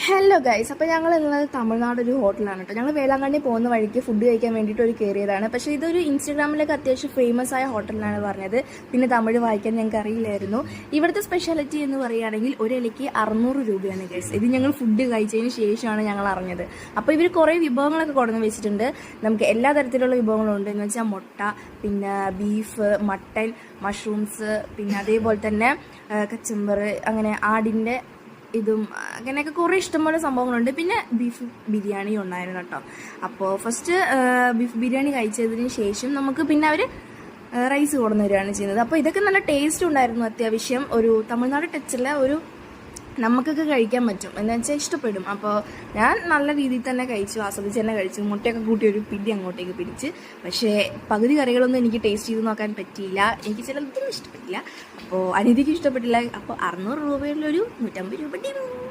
Hello guys, അപ്പോൾ ഞങ്ങൾ ഇന്നത് തമിഴ്നാട് ഒരു ഹോട്ടലാണ് കേട്ടോ. ഞങ്ങൾ വേളാങ്കണ്ണി പോകുന്ന വഴിക്ക് ഫുഡ് കഴിക്കാൻ വേണ്ടിയിട്ട് ഒരു കയറിയതാണ്. പക്ഷേ ഇതൊരു ഇൻസ്റ്റാഗ്രാമിലൊക്കെ അത്യാവശ്യം ഫേമസ് ആയ ഹോട്ടലിലാണ് പറഞ്ഞത്. പിന്നെ തമിഴ് വായിക്കാൻ ഞങ്ങൾക്ക് അറിയില്ലായിരുന്നു. ഇവിടുത്തെ സ്പെഷ്യാലിറ്റി എന്ന് പറയുകയാണെങ്കിൽ ഒരു ഇലയ്ക്ക് 600 രൂപയാണ് ഗൈസ്. ഇത് ഞങ്ങൾ ഫുഡ് കഴിച്ചതിന് ശേഷമാണ് ഞങ്ങൾ അറിഞ്ഞത്. അപ്പോൾ ഇവർ കുറേ വിഭവങ്ങളൊക്കെ കൊടുന്ന് വെച്ചിട്ടുണ്ട്. നമുക്ക് എല്ലാ തരത്തിലുള്ള വിഭവങ്ങളും ഉണ്ട്. എന്ന് വെച്ചാൽ മുട്ട, പിന്നെ ബീഫ്, മട്ടൻ, മഷ്റൂംസ്, പിന്നെ അതേപോലെ തന്നെ കച്ചമ്പർ, അങ്ങനെ ആടിൻ്റെ ഇതും അങ്ങനെയൊക്കെ കുറേ ഇഷ്ടംപോലെ സംഭവങ്ങളുണ്ട്. പിന്നെ ബീഫ് ബിരിയാണി ഉണ്ടായിരുന്നു കേട്ടോ. അപ്പോൾ ഫസ്റ്റ് ബീഫ് ബിരിയാണി കഴിച്ചതിന് ശേഷം നമുക്ക് പിന്നെ അവർ റൈസ് കൊടുന്നു തരികയാണ് ചെയ്യുന്നത്. അപ്പോൾ ഇതൊക്കെ നല്ല ടേസ്റ്റ് ഉണ്ടായിരുന്നു. അത്യാവശ്യം ഒരു തമിഴ്നാട് ടച്ചുള്ള ഒരു നമുക്കൊക്കെ കഴിക്കാൻ പറ്റും എന്ന് വെച്ചാൽ ഇഷ്ടപ്പെടും. അപ്പോൾ ഞാൻ നല്ല രീതിയിൽ തന്നെ കഴിച്ചു, ആസ്വദിച്ച് തന്നെ കഴിച്ചു. മുട്ടയൊക്കെ കൂട്ടി ഒരു പിടി അങ്ങോട്ടേക്ക് പിടിച്ച്. പക്ഷേ പകുതി കറികളൊന്നും എനിക്ക് ടേസ്റ്റ് ചെയ്ത് നോക്കാൻ പറ്റിയില്ല. എനിക്ക് ചിലതൊന്നും ഇഷ്ടപ്പെട്ടില്ല. അപ്പോൾ അനിതിക്ക് ഇഷ്ടപ്പെട്ടില്ല. അപ്പോൾ 600 രൂപയിലൊരു 150 രൂപ